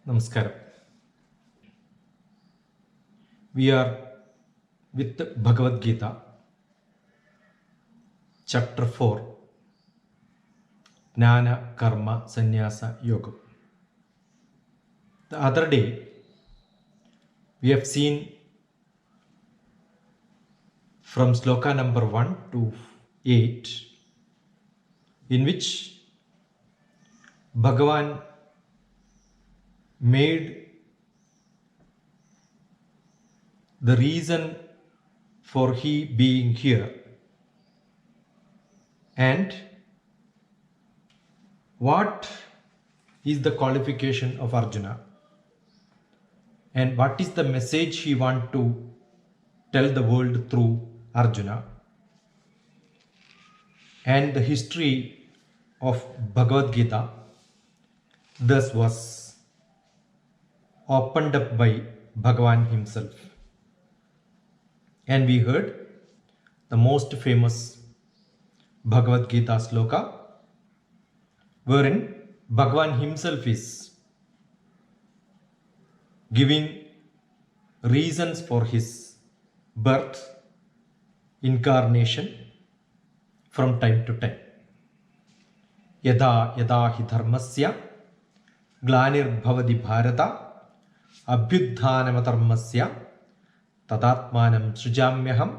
Namaskaram. We are with Bhagavad Gita, chapter 4, Jnana Karma Sannyasa Yoga. The other day, we have seen from sloka number 1 to 8, in which Bhagavan made the reason for he being here and what is the qualification of Arjuna and what is the message he want to tell the world through Arjuna, and the history of Bhagavad Gita thus was opened up by Bhagavan himself. And we heard the most famous Bhagavad Gita sloka, wherein Bhagavan himself is giving reasons for his birth, incarnation from time to time. Yada yada hi dharmasya glanirbhavati bharata abhyudhanamatarmasya tadatmanam srijamyaham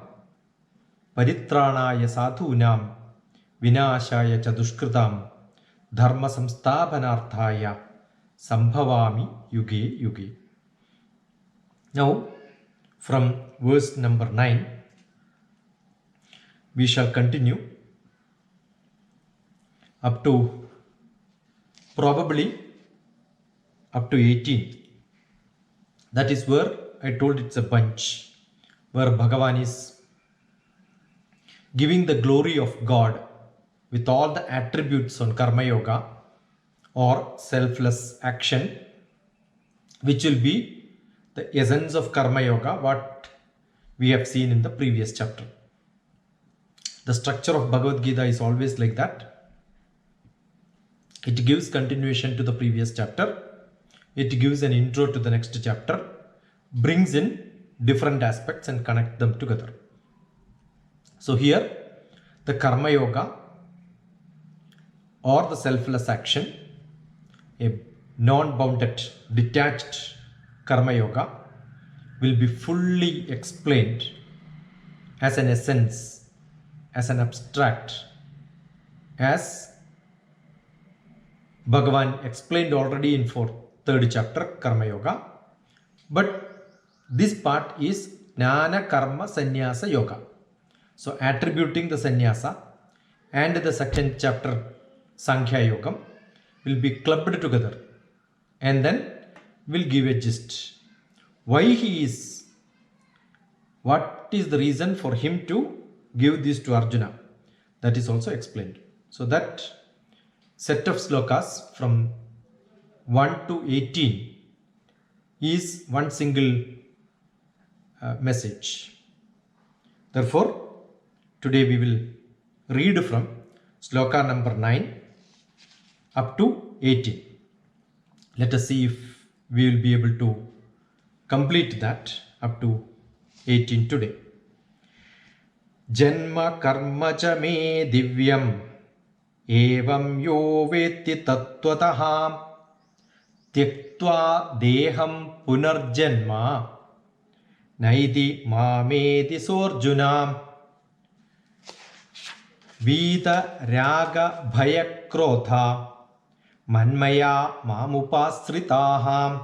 paritranaya sadhunam vinashaya cha dushkritam dharma samsthapanarthaya sambhavami yuge yuge. Now, from verse number 9, we shall continue up to probably up to 18. That is where I told it's a bunch, where Bhagavan is giving the glory of God with all the attributes on Karma Yoga or selfless action, which will be the essence of Karma Yoga, what we have seen in the previous chapter. The structure of Bhagavad Gita is always like that. It gives continuation to the previous chapter. It gives an intro to the next chapter, brings in different aspects and connect them together. So here, the Karma Yoga or the selfless action, a non-bounded, detached Karma Yoga, will be fully explained as an essence, as an abstract, as Bhagavan explained already in third chapter, Karma Yoga. But this part is Jnana Karma Sannyasa Yoga. So attributing the sannyasa and the second chapter Sankhya Yogam will be clubbed together and then will give a gist. Why he is, what is the reason for him to give this to Arjuna? That is also explained. So that set of slokas from 1 to 18 is one single message. Therefore, today we will read from sloka number 9 up to 18. Let us see if we will be able to complete that up to 18 today. Janma karma cha me divyam evam yo vetti tattvataha tyaktva deham punarjanma naiti mameti sorjuna Vita raga bhaya krodha manmaya mamupasritaham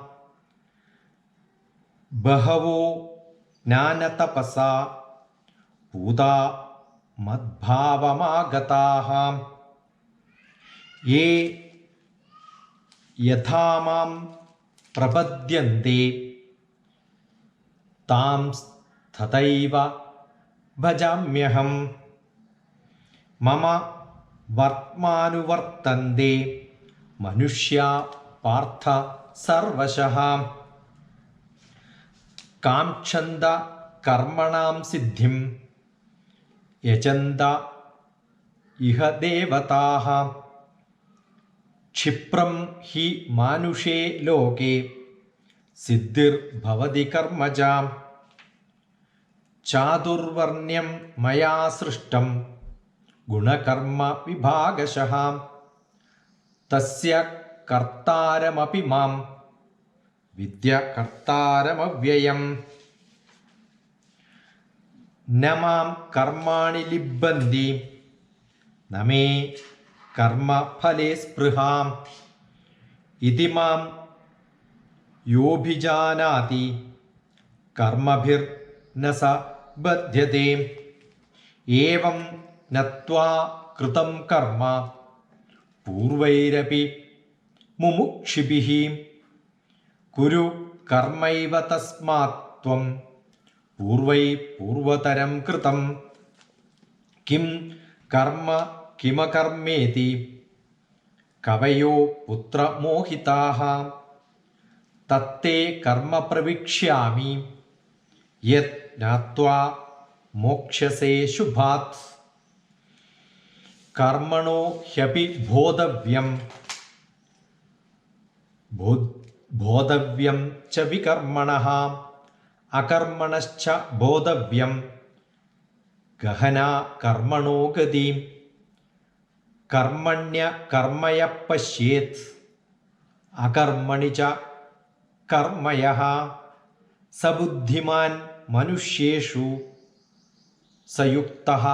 bahavo jnanatapasa puda madbhavamataham ye yathamam prapadyante tam tataiva bhajamyaham Mama Vartmanuvartande Manushya Partha Sarvashaha Kamchanda Karmanam Siddhim Yachanda Iha Devataha क्षिप्रं हि मानुषे लोके सिद्धिर्भवति कर्मजा चातुर्वर्ण्यं मया सृष्टं गुणकर्म विभागशः तस्य कर्तारमपि मां विद्य कर्तारमव्ययम् न मां कर्माणि लिब्बन्ति न मे कर्मफले स्पृहाम् इति मां योऽभिजानाति कर्मभिर्न स बध्यते एवं नत्वा कृतं कर्म पूर्वैरपि मुमुक्षिभिः कुरु कर्मैव तस्मात् त्वं पूर्वै पूर्वतरं कृतं किं कर्म किमकर्मेति कवयो पुत्रमोहिताः तत्ते कर्म प्रविक्ष्यामि यत् ज्ञात्वा मोक्ष्यसे शुभात् कर्मणो ह्यपि बोधव्यं च विकर्मणः अकर्मणश्च बोधव्यं गहना कर्मणो गतिं कर्मण्यकर्मय पश्येत् अकर्मणि च कर्मयः स बुद्धिमान् मनुष्येषु सयुक्तः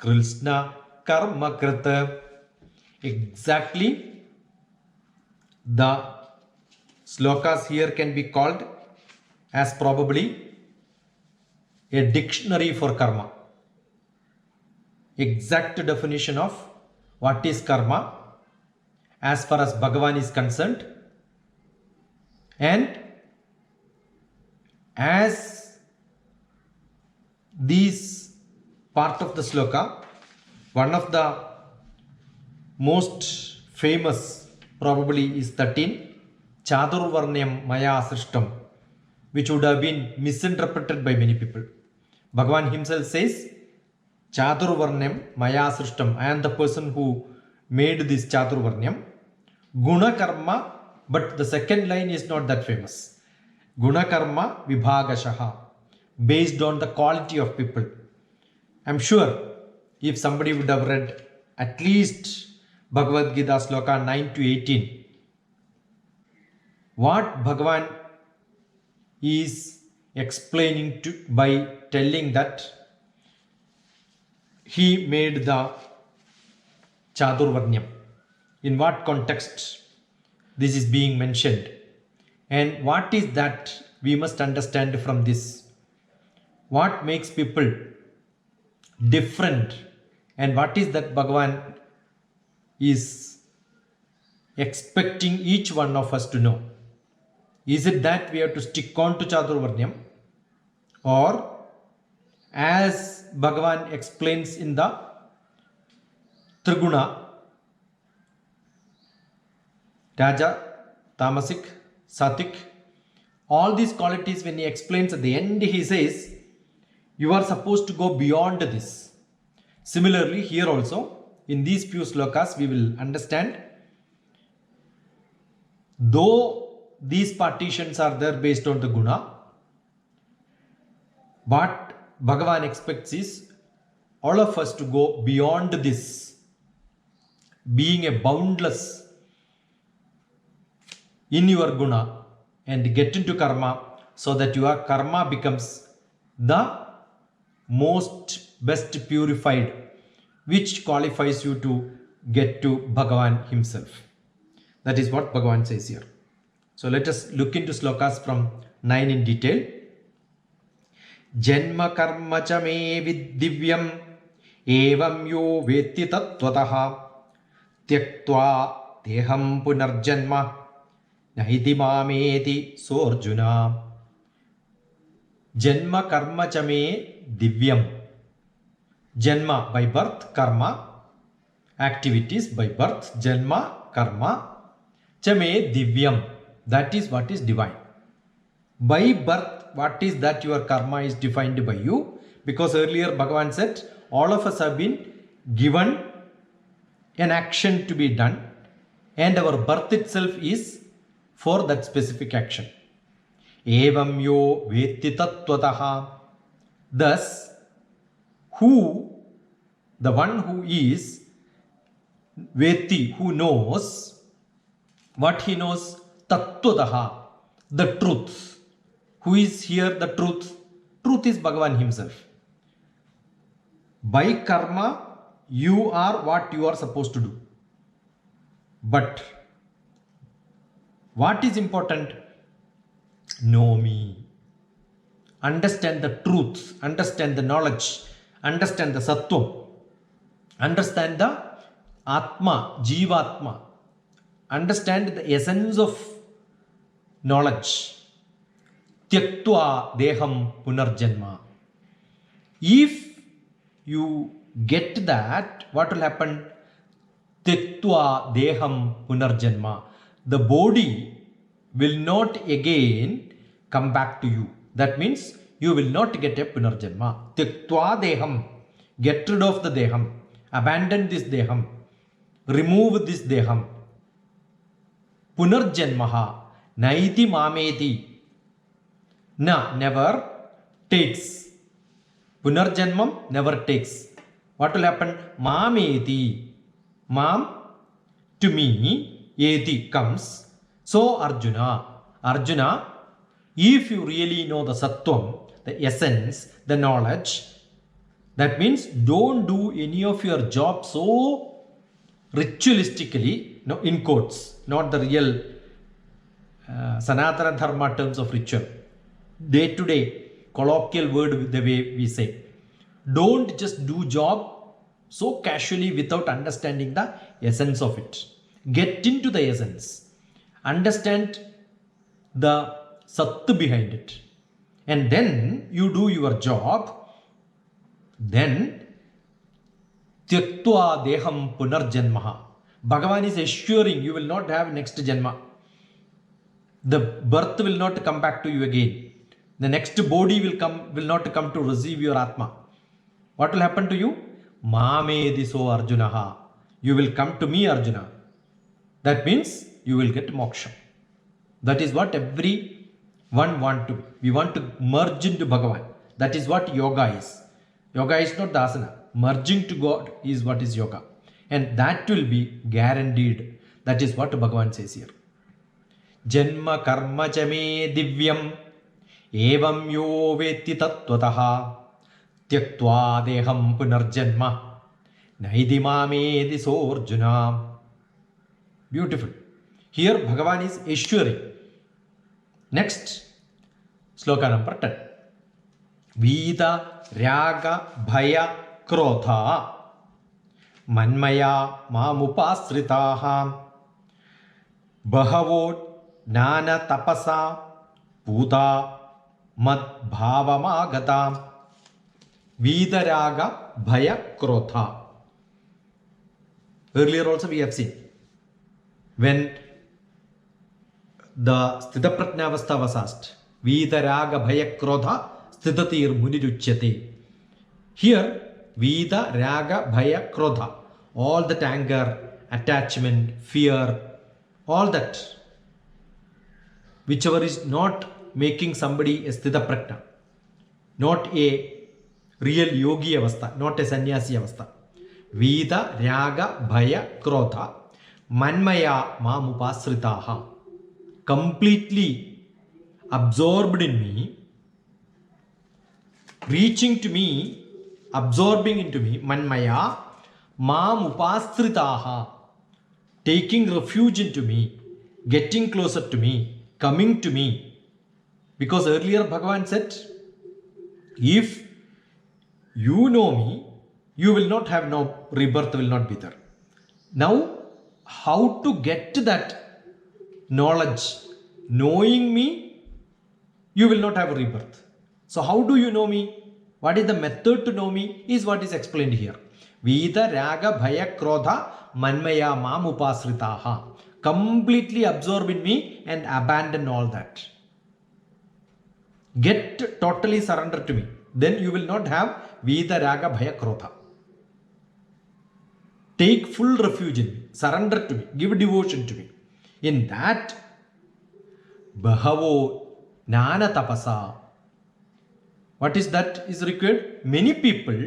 कृत्स्न कर्मकृत्. Exactly, the slokas here can be called as probably a dictionary for karma. Exact definition of what is karma as far as Bhagavan is concerned, and as these part of the sloka, one of the most famous probably is 13 Chaturvarnyam Maya Srishtam, which would have been misinterpreted by many people. Bhagavan himself says Chaturvarnyam Maya Srishtam, I am the person who made this Chaturvarnyam. Guna Karma, but the second line is not that famous. Guna Karma Vibhagashaha, based on the quality of people. I am sure if somebody would have read at least Bhagavad Gita sloka 9 to 18, what Bhagavan is explaining by telling that he made the Chaturvarnyam. In what context this is being mentioned, and what is that we must understand from this? What makes people different, and what is that Bhagavan is expecting each one of us to know? Is it that we have to stick on to Chaturvarnyam, or as Bhagavan explains in the Triguna, Raja, Tamasic, Satik, all these qualities, when he explains at the end, he says you are supposed to go beyond this. Similarly, here also in these few slokas we will understand, though these partitions are there based on the guna, what Bhagavan expects is all of us to go beyond this, being a boundless in your guna and get into karma, so that your karma becomes the most best purified, which qualifies you to get to Bhagavan himself. That is what Bhagavan says here. So let us look into slokas from 9 in detail. Janma karma cha me vidivyam evam yo vetti tattvataha tyaktva teham punarjanma nahiti mameti sorjuna. Janma karma cha me divyam. Janma by birth, karma activities by birth, janma karma cha me divyam, that is what is divine. By birth, what is that your karma is defined by you, because earlier Bhagavan said all of us have been given an action to be done, and our birth itself is for that specific action. Evam yo vetti tattvataha. Thus, the one who is vetti, who knows, what he knows, tattvataha, the truth. Who is here the truth? Truth is Bhagavan himself. By karma, you are what you are supposed to do. But what is important? Know me. Understand the truth. Understand the knowledge. Understand the sattvam. Understand the atma, jivatma. Understand the essence of knowledge. Tyaktva deham punarjanma. If you get that, what will happen? Tyaktva deham punarjanma. The body will not again come back to you. That means you will not get a punarjanma. Tyaktva deham. Get rid of the deham. Abandon this deham. Remove this deham. Punarjanmaha. Naiti mameti. Na, never takes. Punarjanmam never takes. What will happen? Mameti. Mam, to me, eti comes. So Arjuna, if you really know the sattvam, the essence, the knowledge, that means don't do any of your job so ritualistically, no, in quotes, not the real Sanatana Dharma terms of ritual. Day to day, colloquial word the way we say. Don't just do job so casually without understanding the essence of it. Get into the essence. Understand the sat behind it. And then you do your job. Then Tyaktva deham punarjanmaha. Bhagavan is assuring you will not have next janma. The birth will not come back to you again. The next body will not come to receive your Atma. What will happen to you? Mame diso Arjunaha. You will come to me, Arjuna. That means you will get moksha. That is what everyone want to be. We want to merge into Bhagavan. That is what yoga is. Yoga is not the asana. Merging to God is what is yoga. And that will be guaranteed. That is what Bhagavan says here. Janma karma chame divyam evam yo vetti tattvataha tyaktva deham punarjanma naidimame disorjuna. Beautiful. Here Bhagavan is assuring. Next, sloka number 10. Vida raga bhaya krodha manmaya mamupasritaha bahavo nana tapasa puta mad bhavamagata. Vidaraga bhaya krodha. Earlier also we have seen when the Sthitaprajnavastha was asked, Vidaraga bhaya krodha sthitatir muniruchyate. Here Vida raga bhaya krodha, all that anger, attachment, fear, all that, whichever is not making somebody a sthita prajna, not a real yogi avastha, not a sannyasi avastha. Vida raga bhaya krodha manmaya mamupasritaha. Completely absorbed in me, reaching to me, absorbing into me, manmaya mamupasritaha. Taking refuge into me, getting closer to me, coming to me. Because earlier Bhagavan said, if you know me, you will not have no rebirth, will not be there. Now, how to get to that knowledge? Knowing me, you will not have a rebirth. So how do you know me? What is the method to know me is what is explained here. Vida raga bhaya krodha manmaya mamupasritaha. Completely absorb in me and abandon all that. Get totally surrendered to me. Then you will not have Vida raga bhaya krodha. take full refuge in me, surrender to me, give devotion to me. In that, bahavo jnana tapasa. What is that is required? Many people,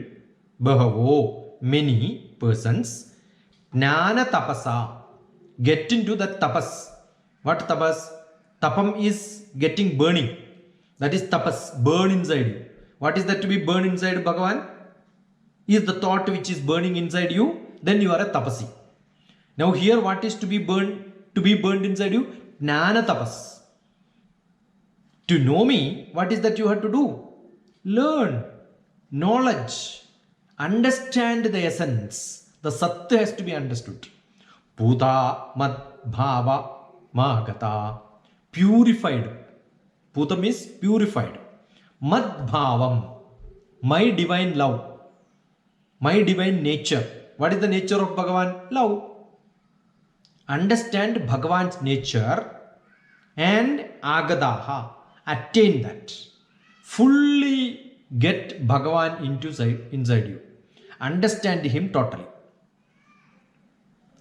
bahavo, many persons, jnana tapasa, get into that tapas. What tapas? Tapam is getting burning. That is tapas, burn inside you. What is that to be burned inside Bhagavan? Is the thought which is burning inside you, then you are a tapasi. Now here what is to be burned inside you? Jnana tapas. To know me, what is that you have to do? Learn, knowledge, understand the essence. The Sat has to be understood. Puta mad bhava magata. Purified. Putam is purified. Mad bhavam. My divine love. My divine nature. What is the nature of Bhagavan? Love. Understand Bhagavan's nature and agadaha. Attain that. Fully get Bhagavan inside you. Understand him totally.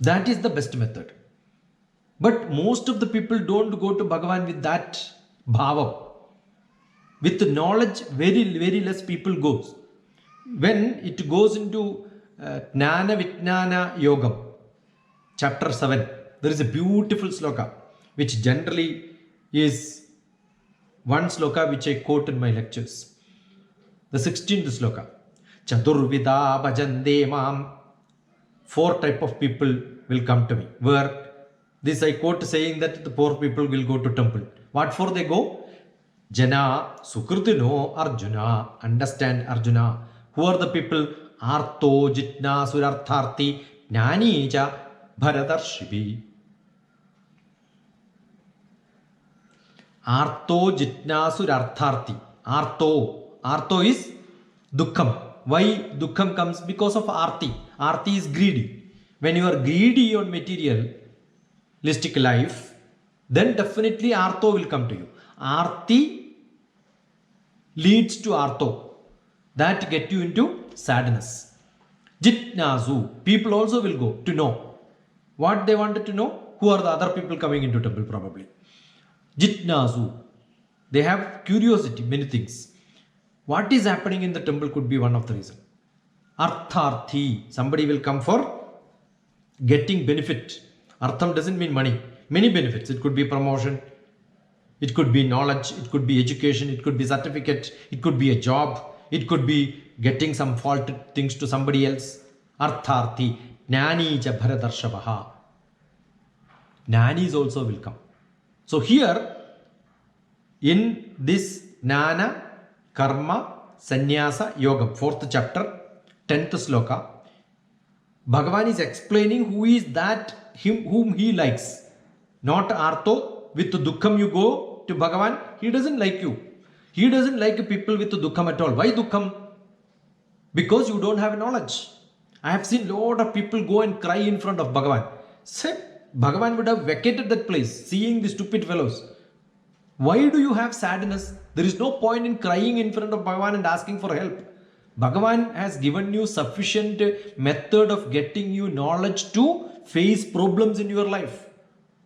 That is the best method. But most of the people don't go to Bhagavan with that bhava. With knowledge, very, very less people goes. When it goes into Jnana Vijnana Yogam, chapter 7, there is a beautiful sloka, which generally is one sloka which I quote in my lectures. The 16th sloka. Chaturvida bhajande mam. 4 type of people will come to me. Where this I quote saying that the poor people will go to temple. What for they go? Jana Sukrutino Arjuna. Understand Arjuna. Who are the people? Artho Jitna Surartharthi Jnanija Bharadarshibi. Artho Jitna Surartharthi. Artho is Dukkham. Why Dukkham comes? Because of Arti. Arti is greedy. When you are greedy on materialistic life, then definitely Artho will come to you. Arti leads to Artho. That get you into sadness. Jitnasu. People also will go to know. What they wanted to know? Who are the other people coming into temple probably? Jitnasu. They have curiosity, many things. What is happening in the temple could be one of the reasons. Artharthi. Somebody will come for getting benefit. Artham doesn't mean money. Many benefits. It could be promotion. It could be knowledge. It could be education. It could be certificate. It could be a job. It could be getting some faulted things to somebody else. Artharthi. Jnani ja bharadarshabaha. Jnanis also will come. So here, in this Jnana Karma Sannyasa Yogam, 4th chapter, 10th sloka, Bhagavan is explaining who is that him whom he likes. Not Artho. With Dukkham you go to Bhagavan. He doesn't like you. He doesn't like people with Dukkham at all. Why Dukkham? Because you don't have knowledge. I have seen lot of people go and cry in front of Bhagavan. Say, Bhagavan would have vacated that place, seeing the stupid fellows. Why do you have sadness? There is no point in crying in front of Bhagavan and asking for help. Bhagavan has given you sufficient method of getting you knowledge to face problems in your life.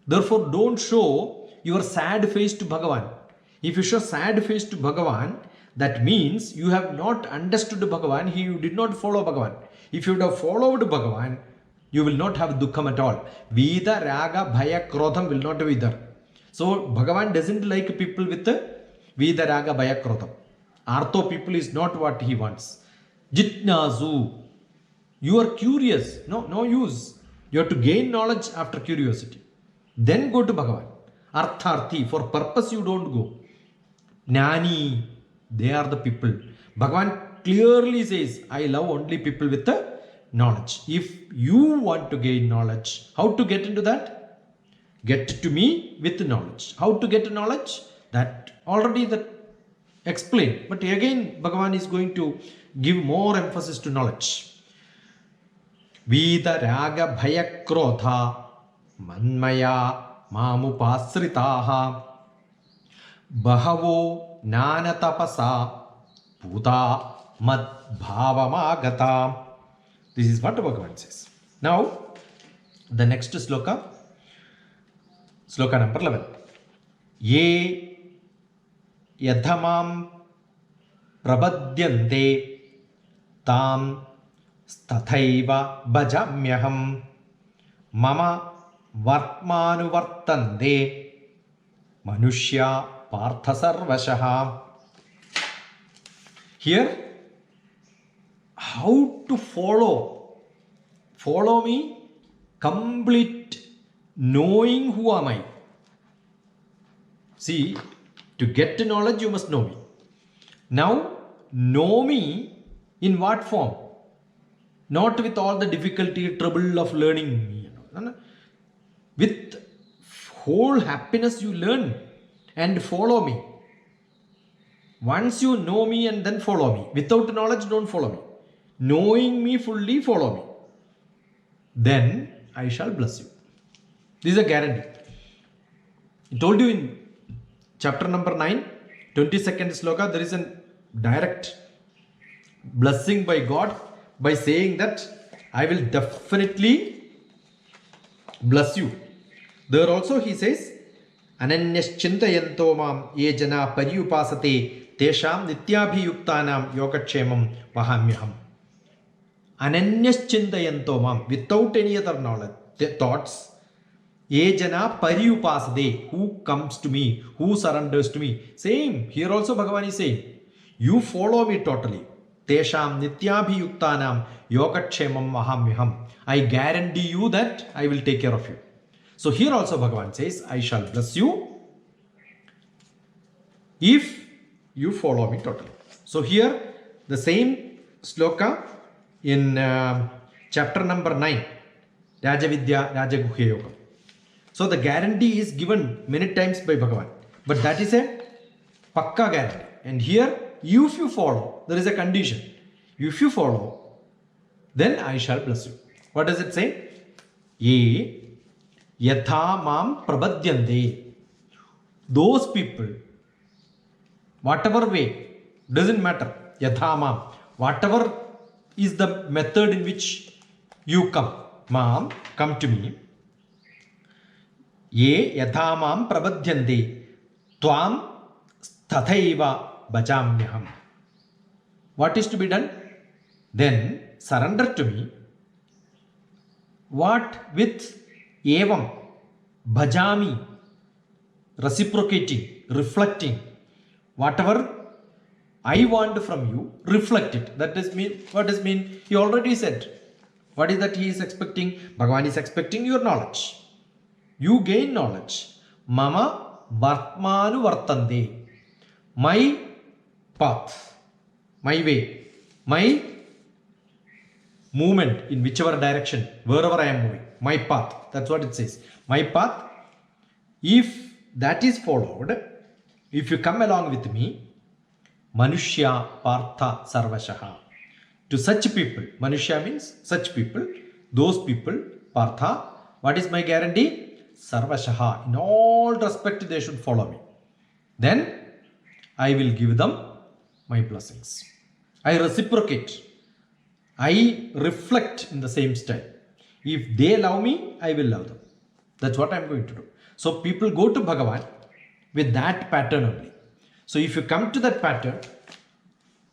Therefore, don't show your sad face to Bhagavan. If you show sad face to Bhagavan, that means you have not understood Bhagavan. You did not follow Bhagavan. If you would have followed Bhagavan, you will not have Dukkham at all. Vida, Raga, Bhaya, Krodham will not be there. So, Bhagavan doesn't like people with Vida, Raga, Bhaya, Krodham. Artho people is not what he wants. Jitnasu. You are curious. No use. You have to gain knowledge after curiosity. Then go to Bhagavan. Artharthi. For purpose you don't go. Jnani. They are the people. Bhagavan clearly says, I love only people with the knowledge. If you want to gain knowledge, how to get into that? Get to me with knowledge. How to get knowledge? That already that explained. But again, Bhagavan is going to give more emphasis to knowledge. Vida raga bhaya krodha manmaya mamupasritaha bahavo jnana tapasa puta mad bhavamagata. This is what Bhagavan says. Now, the next sloka, sloka number 11. Ye yadhamam prabadyante tam stathaiva bhajamyaham mama vartmanuvartante manushya partha sarvashaha. Here, how to follow me, complete knowing who am I. See, to get knowledge you must know me. Now, know me in what form? Not with all the difficulty, trouble of learning me. With whole happiness you learn and follow me. Once you know me and then follow me. Without knowledge, don't follow me. Knowing me fully, follow me. Then I shall bless you. This is a guarantee. I told you in chapter number 9, 22nd sloka, there is a direct blessing by God by saying that I will definitely bless you. There also he says, Ananyaschintayanto mam ye jana paryupasate tesham nityabhiyuktanam yogakshemam vahamyaham. Ananyaschintayanto mam, without any other knowledge, thoughts, ye jana paryupasate, who comes to me, who surrenders to me. Same, here also Bhagavan is saying, you follow me totally. Tesham nityabhiyuktanam yogakshemam vahamyaham. I guarantee you that I will take care of you. So here also Bhagavan says, I shall bless you if you follow me totally. So here the same sloka in chapter number 9, Rajavidya Rajaguhya Yoga. So the guarantee is given many times by Bhagavan. But that is a pakka guarantee. And here, if you follow, there is a condition. If you follow, then I shall bless you. What does it say? Ye yatha mam prabadyante. Those people, whatever way, doesn't matter. Yatha mam. Whatever is the method in which you come. Mam, come to me. Ye yatha mam prabadyante. Tvam tathaiva bhajamyaham. What is to be done? Then surrender to me. What with evam bhajami, reciprocating, reflecting, whatever I want from you, reflect it. That does mean, what does mean? He already said. What is that he is expecting? Bhagavan is expecting your knowledge. You gain knowledge. Mama vartmanu vartante. My path, my way, my movement in whichever direction, wherever I am moving, my path. That's what it says. My path, if that is followed, if you come along with me, Manushya Partha Sarvashaha. To such people, Manushya means such people, those people, Partha, what is my guarantee? Sarvashaha. In all respect, they should follow me. Then I will give them my blessings. I reciprocate. I reflect in the same style. If they love me, I will love them. That's what I'm going to do. So people go to Bhagavan with that pattern only. So if you come to that pattern,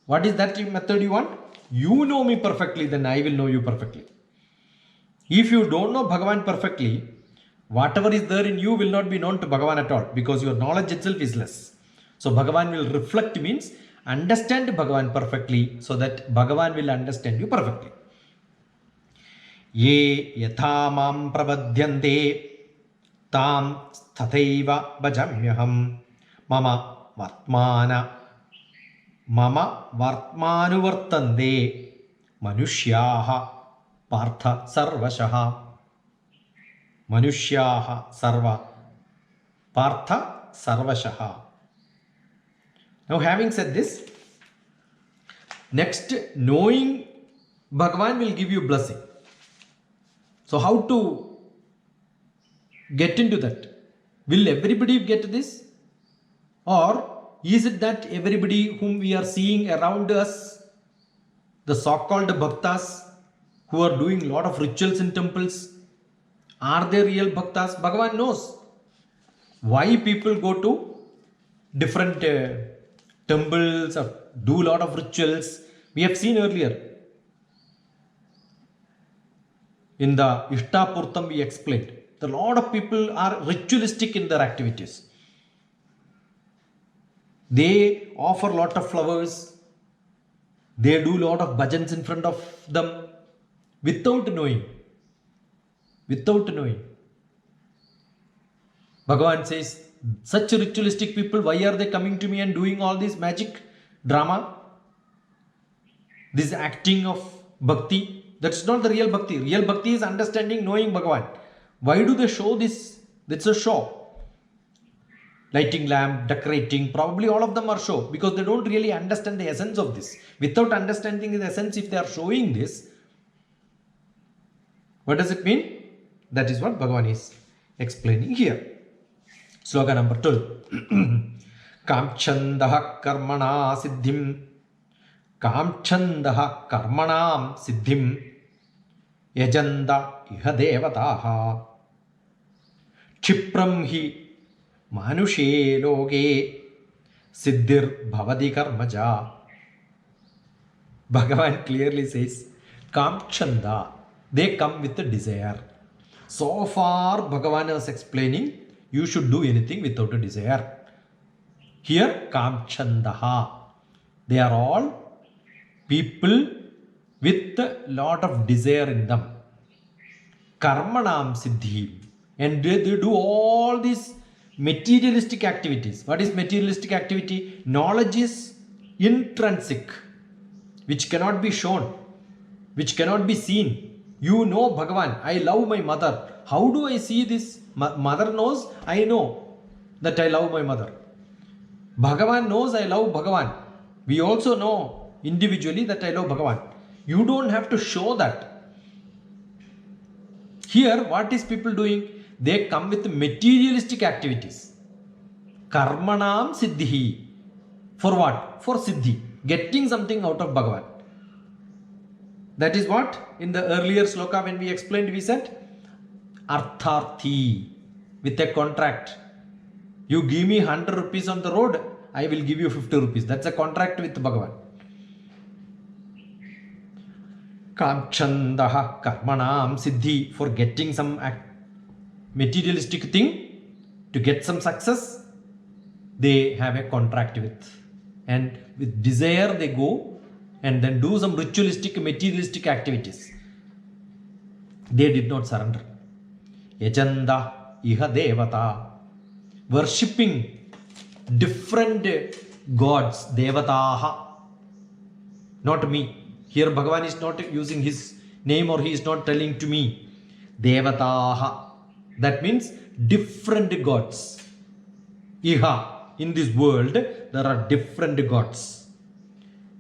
what is that method you want? You know me perfectly, then I will know you perfectly. If you don't know Bhagavan perfectly, whatever is there in you will not be known to Bhagavan at all, because your knowledge itself is less. So Bhagavan will reflect means understand Bhagavan perfectly, so that Bhagavan will understand you perfectly. Ye yatha mam prabadyante tam tathaiva bhajamyaham mama vartmanuvartante manushyaha partha sarvashaha. Manushyaha sarva partha sarvashaha. Now, having said this, next, knowing Bhagavan will give you blessing. So how to get into that? Will everybody get this? Or is it that everybody whom we are seeing around us, the so-called bhaktas, who are doing a lot of rituals in temples, are they real bhaktas? Bhagavan knows why people go to different temples or do a lot of rituals. We have seen earlier in the Ishtapurtam we explained that a lot of people are ritualistic in their activities. They offer a lot of flowers, they do a lot of bhajans in front of them without knowing. Bhagavan says, such ritualistic people, why are they coming to me and doing all this magic drama? This acting of bhakti, that's not the real bhakti. Real bhakti is understanding, knowing Bhagavan. Why do they show this? It's a show. Lighting lamp, decorating, probably all of them are show because they don't really understand the essence of this. Without understanding the essence, if they are showing this, what does it mean? That is what Bhagavan is explaining here. Sloka number 12. Kamchandaha karmana siddhim. Kamchandaha karmanam siddhim. Yajanda iha devataha. Chipram hi manushe loge siddhir bhavadi karmaja. Bhagavan clearly says, Kamchanda, they come with a desire. So far, Bhagavan was explaining, you should do anything without a desire. Here, Kamchandaha, they are all people with a lot of desire in them. Karmanam siddhi, and they do all these materialistic activities. What is materialistic activity? Knowledge is intrinsic, which cannot be shown, which cannot be seen. You know Bhagavan, I love my mother. How do I see this? Mother knows, I know that I love my mother. Bhagavan knows I love Bhagavan. We also know individually that I love Bhagavan. You don't have to show that. Here, what is people doing? They come with materialistic activities. Karmanam siddhi. For what? For siddhi. Getting something out of Bhagavan. That is what in the earlier sloka when we explained, we said artharthi, with a contract. You give me 100 rupees on the road, I will give you 50 rupees. That's a contract with Bhagavan. Kamchandaha karmanam siddhi, for getting some materialistic thing, to get some success, they have a contract with. And with desire they go and then do some ritualistic, materialistic activities. They did not surrender. Yajanda iha devata, worshipping different gods, devataha, not me. Here Bhagavan is not using his name, or he is not telling to me. Devataha, that means different gods. Iha, in this world there are different gods.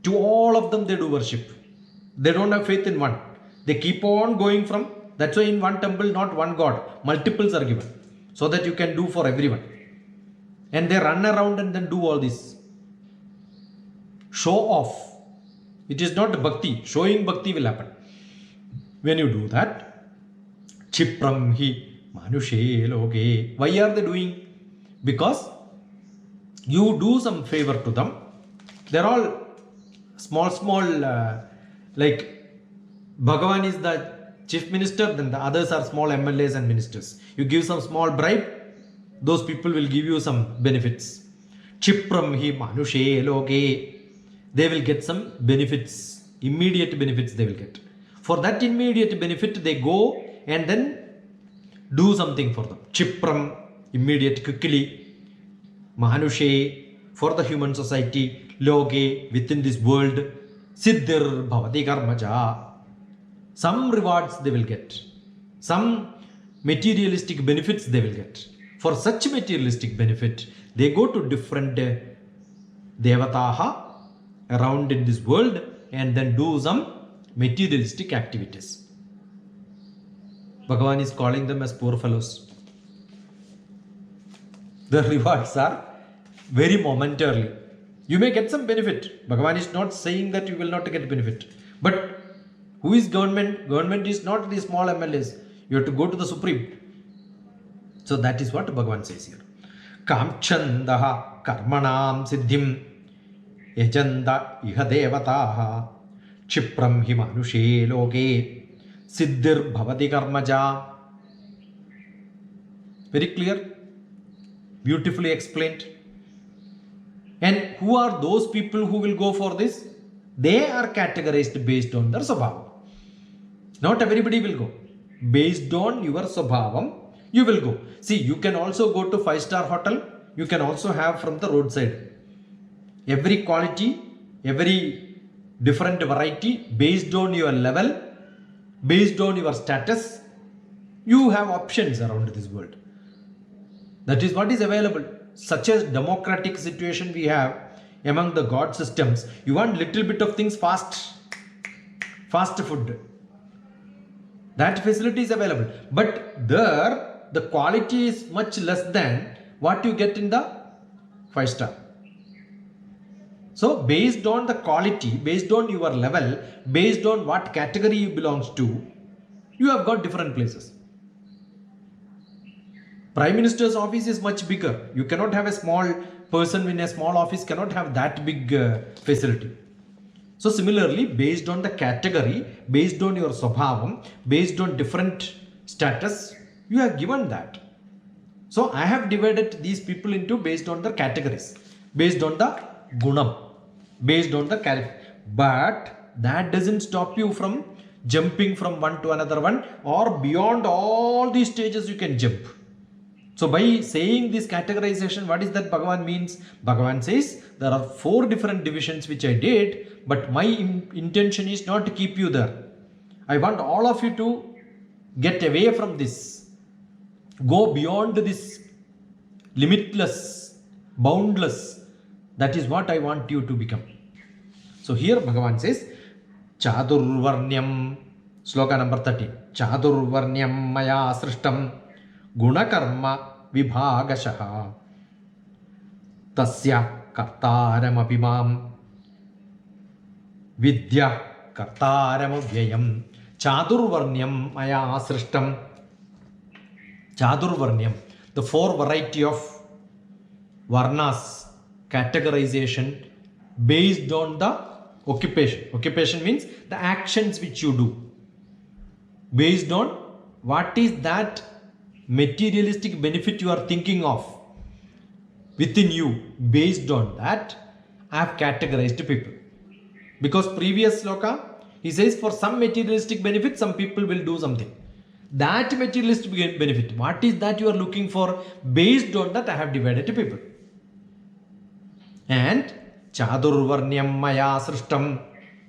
To all of them they do worship. They don't have faith in one. They keep on going from, that's why in one temple not one god, multiples are given, so that you can do for everyone. And they run around and then do all this. Show off. It is not bhakti. Showing bhakti will happen. When you do that, Chipram hi manushe loge. Why are they doing? Because you do some favor to them. They're all small, like Bhagavan is the chief minister, then the others are small MLAs and ministers. You give some small bribe, those people will give you some benefits. Chipram hi manushe loge. They will get some benefits, immediate benefits they will get. For that immediate benefit, they go and then do something for them. Chipram, immediate, quickly. Manushe, for the human society. Loge, within this world. Siddhir bhavati karmaja. Some rewards they will get. Some materialistic benefits they will get. For such materialistic benefit, they go to different devataha around in this world and then do some materialistic activities. Bhagavan is calling them as poor fellows. The rewards are very momentarily. You may get some benefit. Bhagavan is not saying that you will not get benefit. But Who is government? Government is not the small MLAs. You have to go to the Supreme. So that is what Bhagavan says here. Kamchandaha karmanam siddhim yajanda iha devataha Chipram hi manushe loge siddhir bhavati karmaja. Very clear, beautifully explained. And who are those people who will go for this? They are categorized based on their swabhavam. Not everybody will go. Based on your swabhavam, you will go. See, you can also go to 5-star hotel. You can also have from the roadside. Every quality, every different variety based on your level, based on your status, you have options around this world. That is what is available. Such a democratic situation we have among the God systems. You want little bit of things fast food. That facility is available. But there, the quality is much less than what you get in the 5-star. So based on the quality, based on your level, based on what category you belongs to, you have got different places. Prime Minister's office is much bigger. You cannot have a small person in a small office, cannot have that big facility. So similarly, based on the category, based on your swabhavam, based on different status, you are given that. So I have divided these people into based on the categories, based on the gunam, based on the character. But that doesn't stop you from jumping from one to another one, or beyond all these stages you can jump. So by saying this categorization, what is that Bhagavan means? Bhagavan says there are 4 different divisions which I did, but my intention is not to keep you there. I want all of you to get away from this. Go beyond this limitless, boundless. That is what I want you to become. So here Bhagavan says, Chadurvarnyam, sloka number 13. Chadurvarnyam maya srishtam gunakarma vibhagashaha tasya kartaram apimam vidya kartaram avyayam chadurvarnyam maya srishtam. Chadurvarnyam, the 4 variety of varnas, categorization based on the occupation. Occupation means the actions which you do. Based on what is that materialistic benefit you are thinking of within you. Based on that, I have categorized people. Because previous sloka, he says for some materialistic benefit, some people will do something. That materialistic benefit, what is that you are looking for? Based on that, I have divided people. And Chadurvarnyam maya srishtam,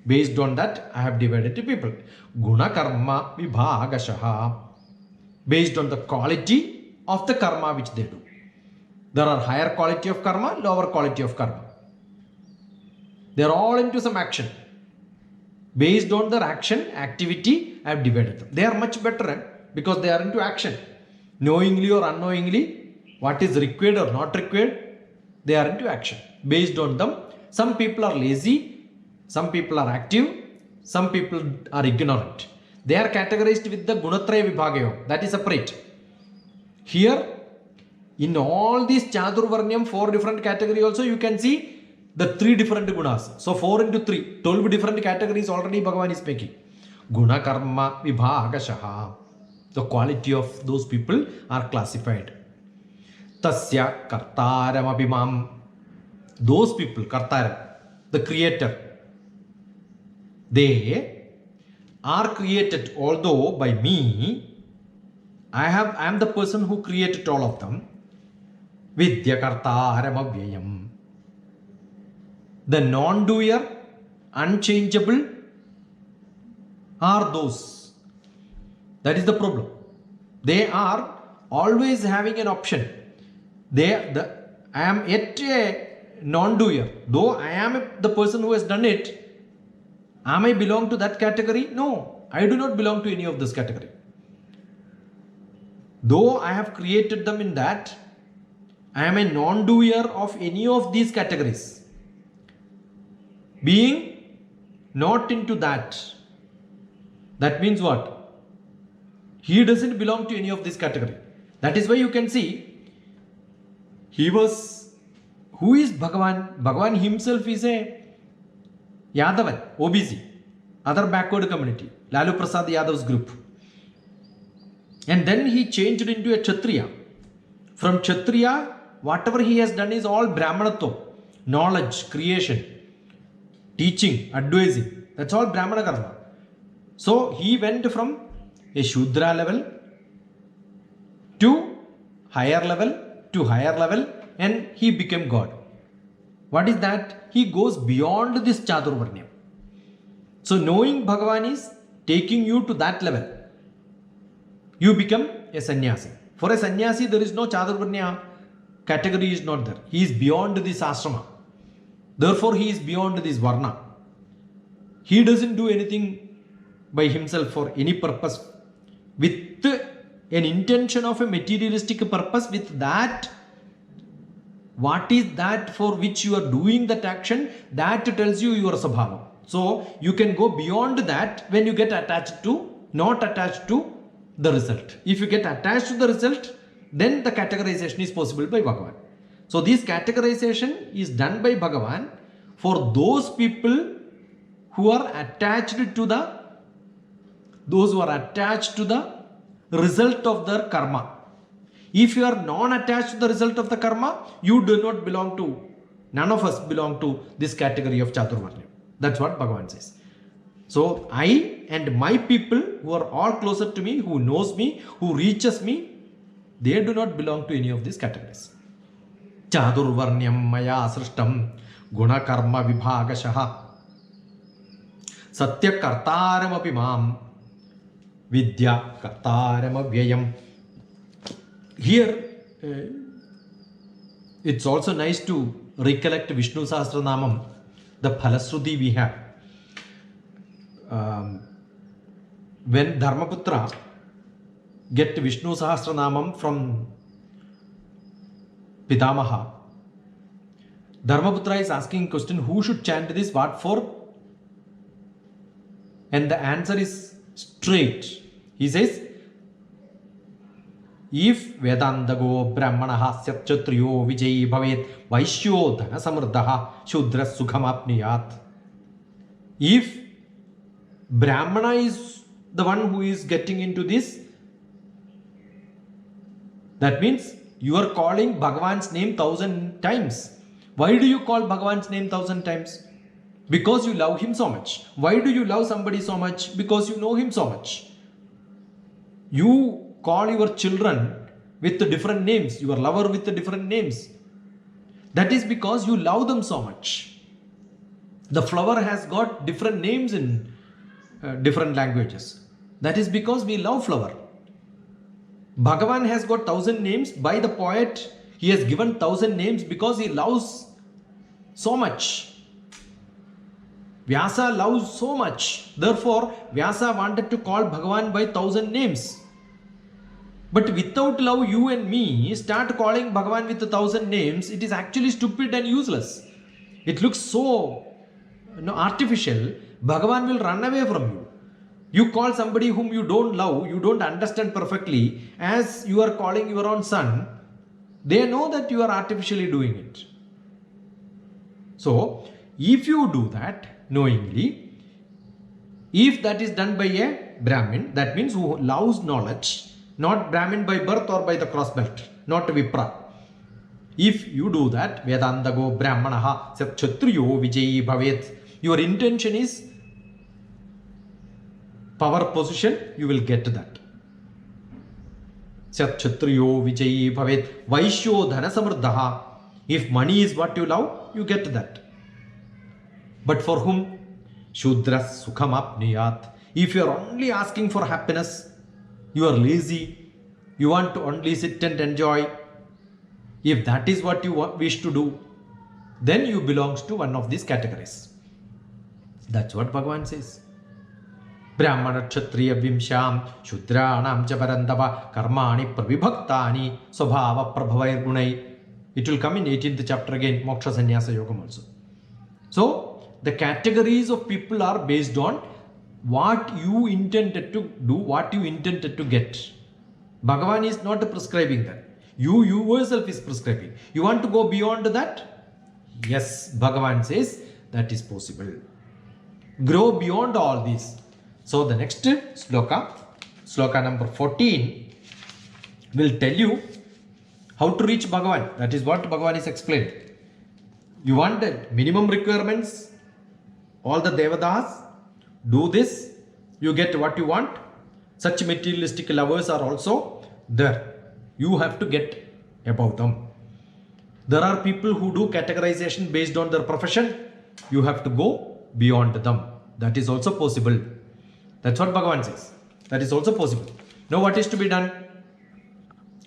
based on that, I have divided people. Guna karma vibhagashaha, based on the quality of the karma which they do. There are higher quality of karma, lower quality of karma. They are all into some action. Based on their action, activity, I have divided them. They are much better because they are into action. Knowingly or unknowingly, what is required or not required, they are into action. Based on them, some people are lazy, some people are active, some people are ignorant. They are categorized with the Gunatraya Vibhagaya. That is separate. Here, in all these Chadurvarnyam, 4 different categories also, you can see the 3 different gunas. So 4 into 3, 12 different categories already Bhagavan is making. Guna karma vibhagashaha. The quality of those people are classified. Tasya kartaram abhimam. Those people, kartaram, the creator, they are created, although by me, I am the person who created all of them. Vidya kartaram avyayam. The non-doer, unchangeable are those. That is the problem. They are always having an option. I am yet a non-doer. Though I am the person who has done it, am I belong to that category? No, I do not belong to any of this category. Though I have created them in that, I am a non-doer of any of these categories. Being not into that, That means what? He doesn't belong to any of this category. That is why you can see he was, who is Bhagavan? Bhagavan himself is a Yadavan, OBC, other backward community, Lalu Prasad Yadav's group. And then he changed into a Kshatriya. From Kshatriya, whatever he has done is all Brahmanatva, knowledge, creation, teaching, advising. That's all Brahmana karma. So he went from a Shudra level to higher level and he became God. What is that? He goes beyond this Chaturvarnya. So knowing Bhagavan is taking you to that level. You become a sannyasi. For a sannyasi, there is no Chaturvarnya category is not there. He is beyond this ashrama. Therefore, he is beyond this varna. He doesn't do anything by himself for any purpose. With an intention of a materialistic purpose, with that, what is that for which you are doing that action, that tells you your sabhava. So you can go beyond that when you get attached to, not attached to the result. If you get attached to the result, then the categorization is possible by Bhagavan. So this categorization is done by Bhagavan for those people who are attached to the, result of their karma. If you are non-attached to the result of the karma, you do not belong to, none of us belong to this category of Chaturvarnya. That's what Bhagavan says. So I and my people who are all closer to me, who knows me, who reaches me, they do not belong to any of these categories. Chaturvarnyam maya srishtam guna karma vibhagashaha satya kartaram api mam vidya kartaram avyayam. Here it's also nice to recollect Vishnu Sahasranamam, the Phalasruti we have. When Dharmaputra get Vishnu Sahasranamam from Pitamaha, Dharmaputra is asking question, who should chant this, what for? And the answer is straight. He says, if Vedandago Brahmanaha Satchatriyo Vijay Bhavet Vaishyo Dhana Samurdaha Shudra Sukhamapniyat. If Brahmana is the one who is getting into this, that means you are calling Bhagavan's name 1,000 times. Why do you call Bhagavan's name 1,000 times? Because you love him so much. Why do you love somebody so much? Because you know him so much. You call your children with different names, your lover with different names. That is because you love them so much. The flower has got different names in different languages. That is because we love flower. Bhagavan has got 1,000 names. By the poet, he has given 1,000 names because he loves so much. Vyasa loves so much. Therefore, Vyasa wanted to call Bhagavan by 1,000 names. But without love, you and me start calling Bhagavan with 1,000 names. It is actually stupid and useless. It looks so artificial. Bhagavan will run away from you. You call somebody whom you don't love, you don't understand perfectly, as you are calling your own son. They know that you are artificially doing it. So, if you do that knowingly, if that is done by a Brahmin, that means who loves knowledge, not Brahmin by birth or by the cross belt, not Vipra. If you do that, Vedandago Brahmanaha Kshatriyo Vijayi Bhavet, your intention is power position, you will get that. Kshatriyo Vijayi Bhavet Vaishyo Dhana Samurdaha. If money is what you love, you get that. But for whom? Shudra Sukhamapniyat. If you are only asking for happiness, you are lazy, you want to only sit and enjoy. If that is what you wish to do, then you belong to one of these categories. That's what Bhagavan says. Brahmana Kshatriya Vimsham Shudranam Jabarandava Karmani Pravibhaktani Swabhava Prabhavair Gunai. It will come in 18th chapter again, Moksha Sannyasa Yogam also. So, the categories of people are based on what you intended to do, what you intended to get. Bhagavan is not prescribing that. You yourself is prescribing. You want to go beyond that? Yes, Bhagavan says that is possible. Grow beyond all this. So the next sloka number 14, will tell you how to reach Bhagavan. That is what Bhagavan is explaining. You want the minimum requirements, all the Devadas, do this, you get what you want. Such materialistic lovers are also there. You have to get above them. There are people who do categorization based on their profession. You have to go beyond them. That is also possible. That's what Bhagavan says. That is also possible. Now what is to be done?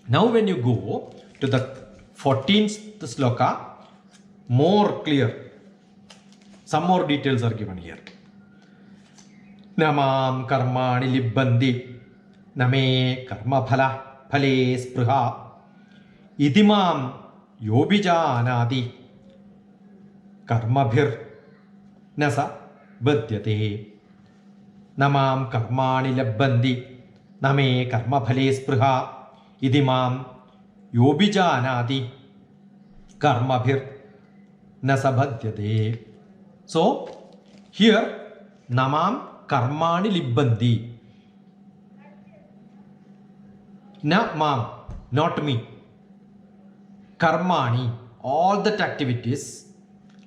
Now when you go to the 14th sloka, more clear. Some more details are given here. Namam karmani libbandi name karma phala phale spruha idimam yobijanadi karmabhir nasa badyate. Namam karmani libbandi name karma phale spruha idimam yobijanadi karmabhir nasa badyate. So here namam karmani libbandi. Na mam, not me. Karmani, all that activities.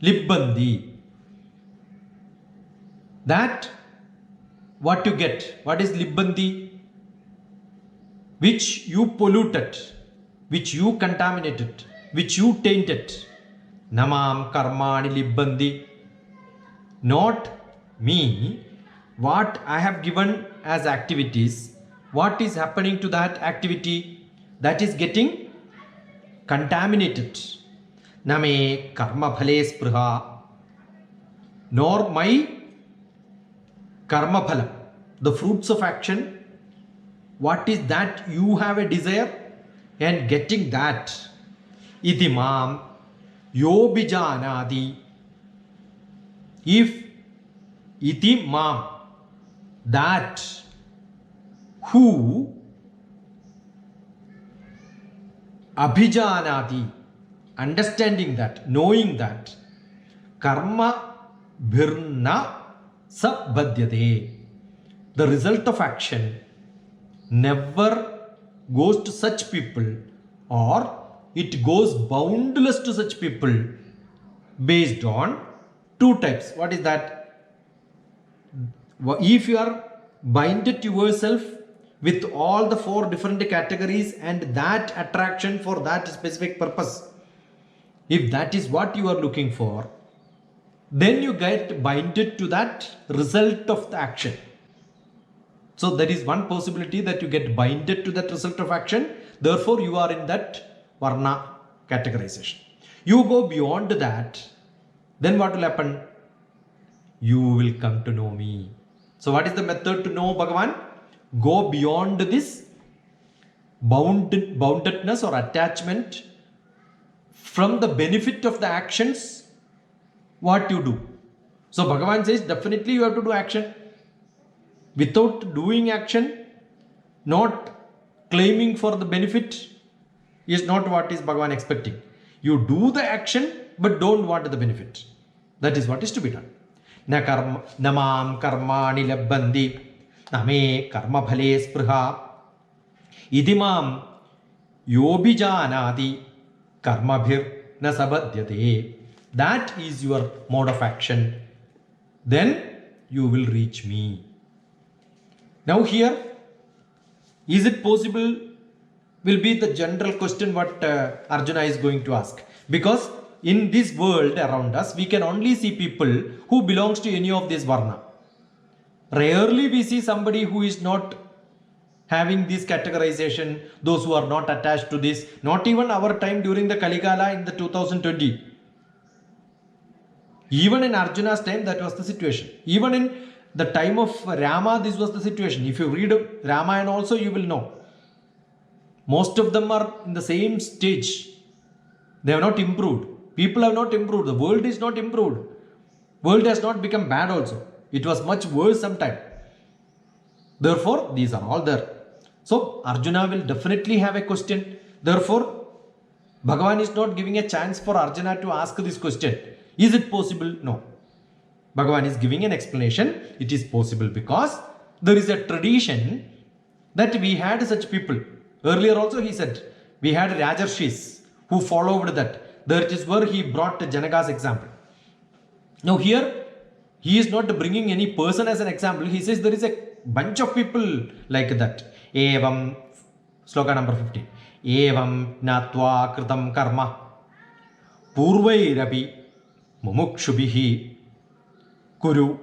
Libbandi. That what you get. What is libbandi? Which you polluted, which you contaminated, which you tainted. Namam karmani libbandi. Not me. What I have given as activities, what is happening to that activity, that is getting contaminated. Name karma phale spruha. Nor my karma phala, the fruits of action, what is that you have a desire and getting that. Idimam yobijanadi. If idimam, that who abhijanati, understanding that, knowing that, karma bhirna sabhadyate, the result of action never goes to such people, or it goes boundless to such people based on two types. What is that? If you are binded yourself with all the four different categories and that attraction for that specific purpose, if that is what you are looking for, then you get binded to that result of the action. So there is one possibility that you get binded to that result of action. Therefore, you are in that varna categorization. You go beyond that, then what will happen? You will come to know me. So what is the method to know Bhagavan? Go beyond this boundedness or attachment from the benefit of the actions, what you do. So Bhagavan says definitely you have to do action. Without doing action, not claiming for the benefit, is not what is Bhagavan expecting. You do the action but don't want the benefit. That is what is to be done. Namam karmani labbandi name karma phale spruha idimam yobijanadi karmabhir na sabhadyate. That is your mode of action. Then you will reach me. Now here, is it possible, will be the general question what Arjuna is going to ask. Because in this world around us, we can only see people who belongs to any of this varna. Rarely we see somebody who is not having this categorization, those who are not attached to this. Not even our time during the Kaligala in the 2020. Even in Arjuna's time, that was the situation. Even in the time of Rama, this was the situation. If you read Ramayana also, you will know. Most of them are in the same stage. They have not improved. People have not improved. The world is not improved. World has not become bad also. It was much worse sometime. Therefore, these are all there. So, Arjuna will definitely have a question. Therefore, Bhagavan is not giving a chance for Arjuna to ask this question. Is it possible? No. Bhagavan is giving an explanation. It is possible because there is a tradition that we had such people. Earlier also he said, we had Rajarshis who followed that. That is where he brought Janaka's example. Now here, he is not bringing any person as an example. He says there is a bunch of people like that. Evam, sloka number 15. Evam natva kritam karma purvairapi mumukshubihi kuru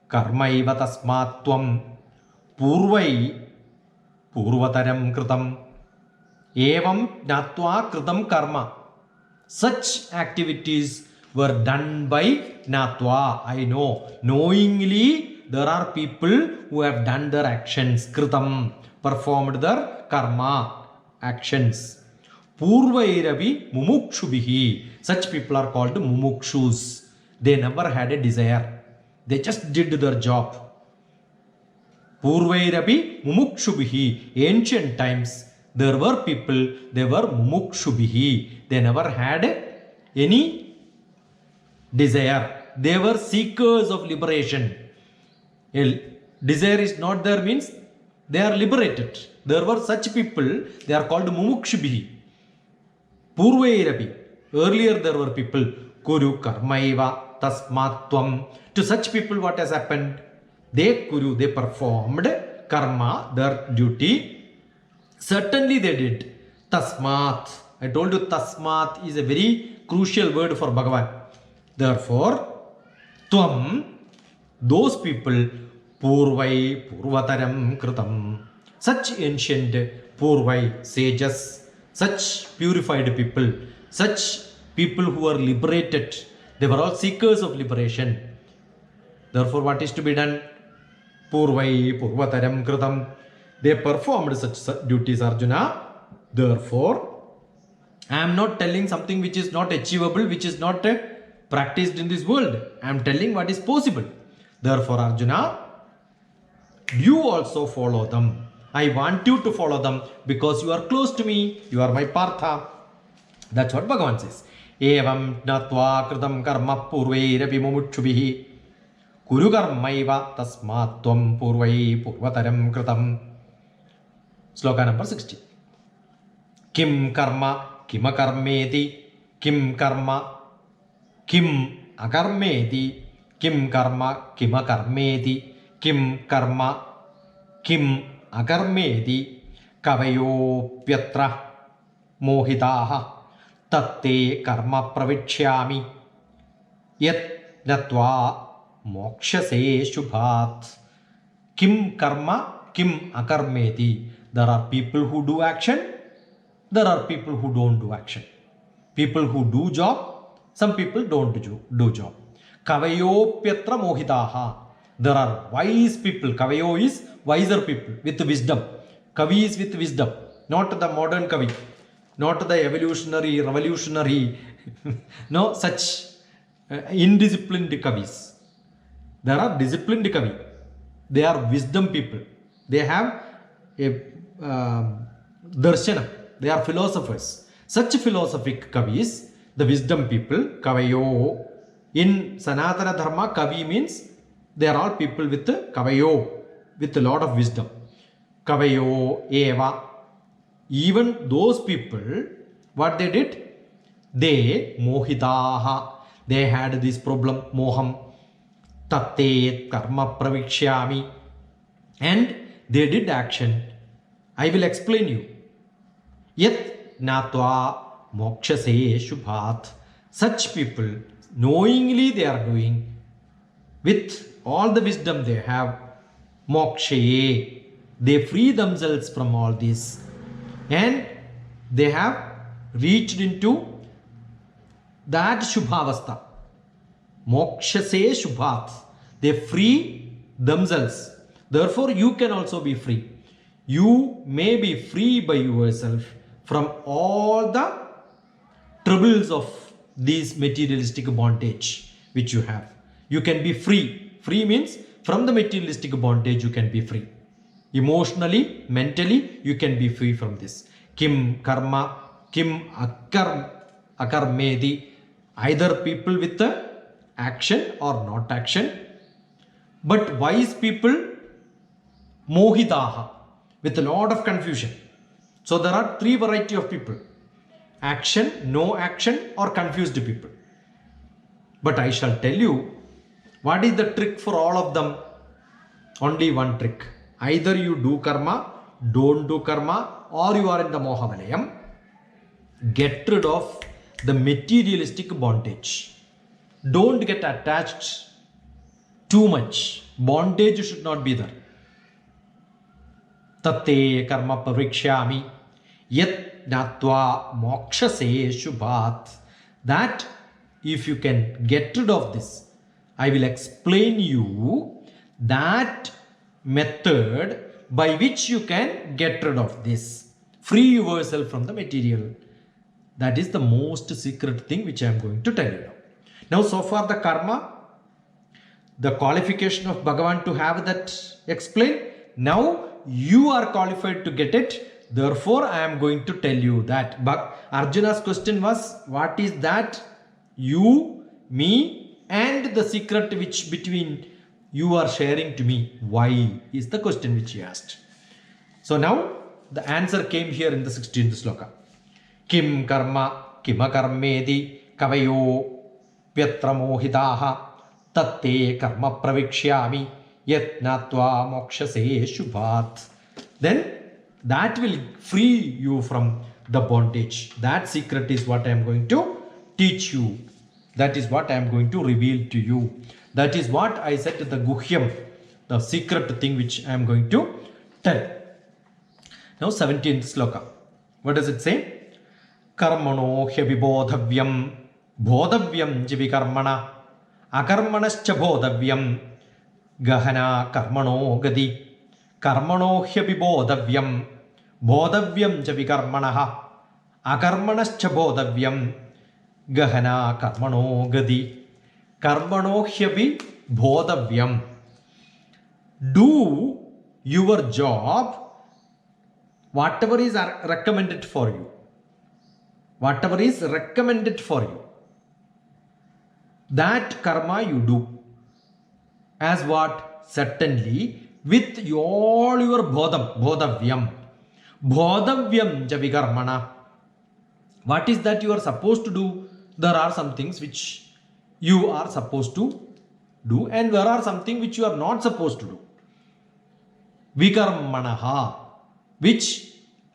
karmaiva tasmatvam purvai purvataram kritam evam natva kritam karma. Such activities were done by natva. I know. Knowingly, there are people who have done their actions. Kritam, performed their karma, actions. Purvairavi mumukshubhihi. Such people are called mumukshus. They never had a desire. They just did their job. Purvairavi mumukshubhihi. Ancient times, there were people, they were mumukshubhihi. They never had any desire. They were seekers of liberation. Desire is not there means they are liberated. There were such people, they are called mumukshubhihi. Purvairapi. Earlier there were people, Kuru karmaiva tasmatvam. To such people what has happened? They performed karma, their duty. Certainly they did. Tasmat. I told you tasmat is a very crucial word for Bhagavan. Therefore, tvam, those people, purvai purvataram kritam. Such ancient purvai, sages, such purified people, such people who are liberated, they were all seekers of liberation. Therefore, what is to be done? Purvai purvataram kritam. They performed such duties, Arjuna. Therefore, I am not telling something which is not achievable, which is not practiced in this world. I am telling what is possible. Therefore, Arjuna, you also follow them. I want you to follow them because you are close to me. You are my Partha. That's what Bhagavan says. Evam natva kritam karma purvairapi mumukshubhihi kuru karmaiva tasmatvam purvai purvataram kritam. Sloka number 60. Kim karma kimakarmeti kim karma kim akarmeti kim karma kimakarmeti kim karma kim akarmeti kavayopyatra mohitaha tatte karma pravichyami yat natva mokshase shubhat. Kim karma kim akarmeti. There are people who do action. There are people who don't do action. People who do job. Some people don't do job. Kavayopyatra mohitaha. There are wise people. Kavayo is wiser people with wisdom. Kavi is with wisdom. Not the modern Kavi. Not the evolutionary, revolutionary. No such indisciplined Kavis. There are disciplined Kavi. They are wisdom people. They have a darshana. They are philosophers. Such philosophic Kavis, the wisdom people, Kavayo. In Sanatana Dharma, Kavi means they are all people with Kavayo, with a lot of wisdom. Kavayo eva. Even those people, what they did? They mohitaha. They had this problem, moham. Tatte karma pravikshami. And they did action. I will explain you. Yat natva mokshase shubhat. Such people, knowingly they are doing, with all the wisdom they have, mokshaye. They free themselves from all this. And they have reached into that shubhavastha. Mokshase shubhat. They free themselves. Therefore, you can also be free. You may be free by yourself from all the troubles of this materialistic bondage which you have. You can be free. Free means from the materialistic bondage you can be free. Emotionally, mentally, you can be free from this. Kim karma, kim akarmedi. Either people with the action or not action. But wise people, mohidaha, with a lot of confusion. So there are three variety of people: action, no action, or confused people. But I shall tell you what is the trick for all of them. Only one trick. Either you do karma, don't do karma, or you are in the Mohavalayam. Get rid of the materialistic bondage. Don't get attached too much. Bondage should not be there. Tate karma parikshyami yat natva mokshase shubhat. That if you can get rid of this, I will explain you that method by which you can get rid of this. Free yourself from the material. That is the most secret thing which I am going to tell you now. Now, so far the karma, the qualification of Bhagavan to have that explained. Now you are qualified to get it. Therefore, I am going to tell you that. But Arjuna's question was, what is that? You, me, and the secret which between you are sharing to me. Why is the question which he asked. So now the answer came here in the 16th sloka. Kim karma kimakarmedi kavayo pyatra mohidaha tatte karma pravikshyami yat natva mokshase shubhat. Then that will free you from the bondage. That secret is what I am going to teach you. That is what I am going to reveal to you. That is what I said to the Guhyam, the secret thing which I am going to tell. Now 17th sloka. What does it say? Karmano hyabibodhavyam bodhavyam jivikarmana akarmanascha bodhavyam gahana karmano gadi. Karmano hyabibodhavyam bodhavyam javikarmanaha akarmanascha bodhavyam gahana karmano gadi. Karmano hyapi bodhavyam. Do your job, whatever is recommended for you. Whatever is recommended for you. That karma you do. As what? Certainly with all your bodhavyam. Bodhavyam javikarmana. What is that you are supposed to do? There are some things which you are supposed to do, and there are something which you are not supposed to do. Vikarmanaha, which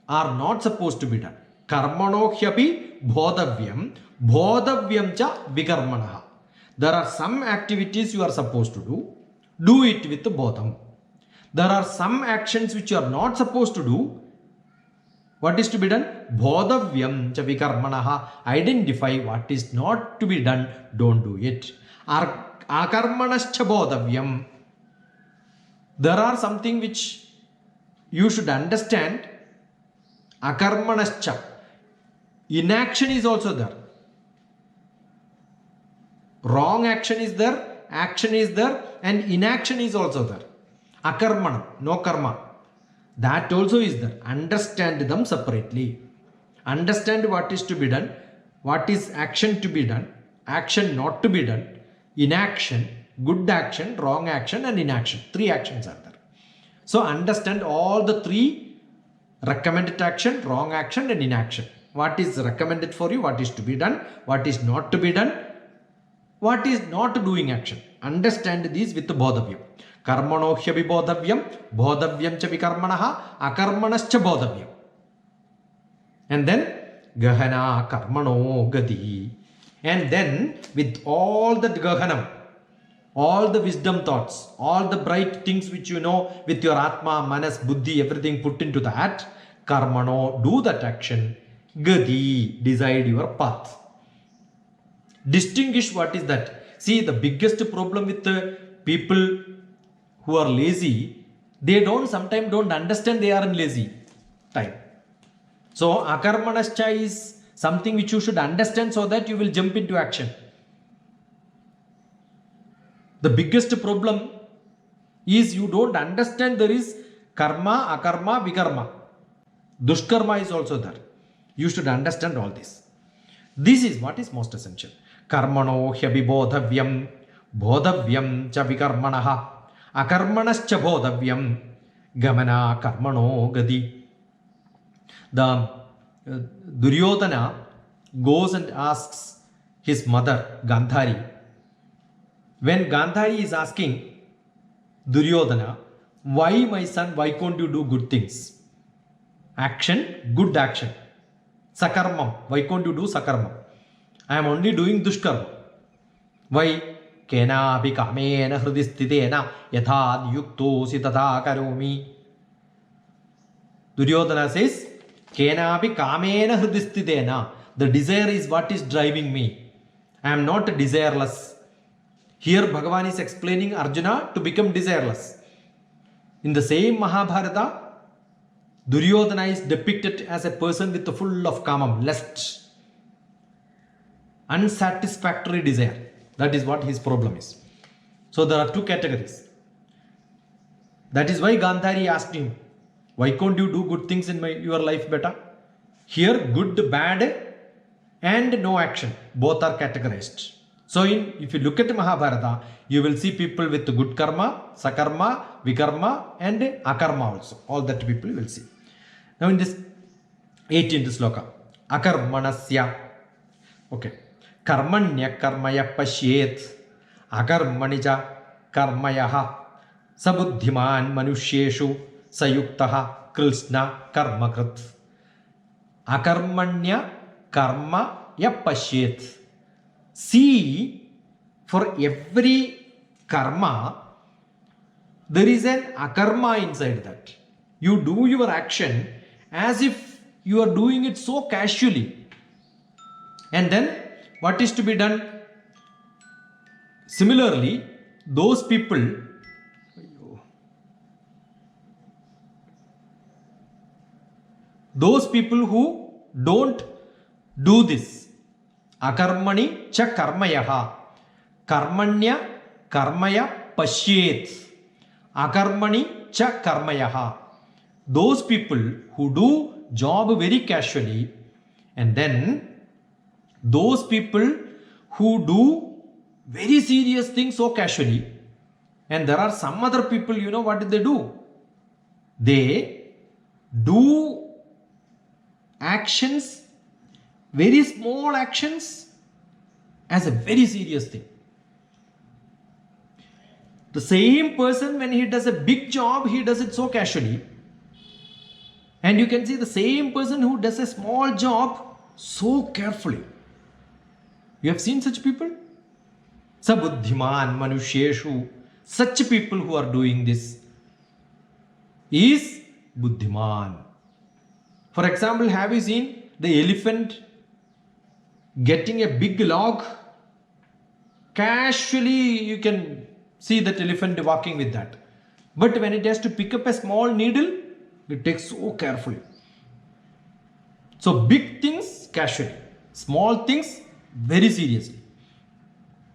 are not supposed to be done. Karmano hyapi bodhavyam, bodhavyam cha vikarmanaha. There are some activities you are supposed to do it with bodham. There are some actions which you are not supposed to do. What is to be done? Bodhavyam cha vikarmanaha. Identify what is not to be done, don't do it. Akarmanascha bodhavyam. There are something which you should understand. Akarmanascha. Inaction is also there. Wrong action is there, action is there, and inaction is also there. Akarmanam, no karma. That also is there. Understand them separately. Understand what is to be done, what is action to be done, action not to be done, inaction, good action, wrong action, and inaction. Three actions are there. So understand all the three: recommended action, wrong action, and inaction. What is recommended for you, what is to be done, what is not to be done, what is not doing action. Understand these with bodhavyam. Karmano hyapi bodhavyam, bodhavyam cha vikarmanaha, akarmanascha bodhavyam. And then gahana karmano gadi. And then with all that gahanam, all the wisdom thoughts, all the bright things which you know with your atma, manas, buddhi, everything put into that, karmano, do that action, gadi, decide your path. Distinguish what is that. See, the biggest problem with the people who are lazy, they sometimes don't understand they are in lazy time. So akarmanascha is something which you should understand so that you will jump into action. The biggest problem is you don't understand there is karma, akarma, vikarma. Dushkarma is also there. You should understand all this. This is what is most essential. Karmano hyabibodhavyam bodhavyam cha vikarmanaha akarmanascha bodhavyam gamana karmano gadi. The Duryodhana goes and asks his mother Gandhari. When Gandhari is asking Duryodhana, why my son, why can't you do good things? Action, good action. Sakarmam, why can't you do sakarmam? I am only doing dushkarma. Why? Kena api kamena hridistitena yathad yuktosi tatha karomi. Duryodhana says, Kena api kamena hridistitena. The desire is what is driving me. I am not desireless. Here Bhagavan is explaining Arjuna to become desireless. In the same Mahabharata, Duryodhana is depicted as a person with full of kamam, lust, unsatisfactory desire. That is what his problem is. So there are two categories. That is why Gandhari asked him, why can't you do good things in your life better? Here good, bad and no action, both are categorized. So if you look at Mahabharata, you will see people with good karma, sakarma, vikarma and akarma also. All that people will see. Now in this 18th sloka, akarmanasya. Okay. Karmanya karmaya pashyet akarmanija karmayaha sabuddhiman manushyeshu sayuktaha krishna karmakrit. Akarmanya karma ya pashyet. See, for every karma, there is an akarma inside that. You do your action as if you are doing it so casually. And then what is to be done? Similarly, those people who don't do this, akarmani cha karmayaha, karmanya karmaya pashyet, akarmani cha karmayaha. Those people who do job very casually, and then those people who do very serious things so casually, and there are some other people, you know what they do? They do actions, very small actions, as a very serious thing. The same person, when he does a big job, he does it so casually. And you can see the same person who does a small job so carefully. You have seen such people? Sabuddhiman manushyeshu. Such people who are doing this is buddhiman. For example, have you seen the elephant getting a big log? Casually you can see that elephant walking with that. But when it has to pick up a small needle, it takes so carefully. So big things casually, small things very seriously.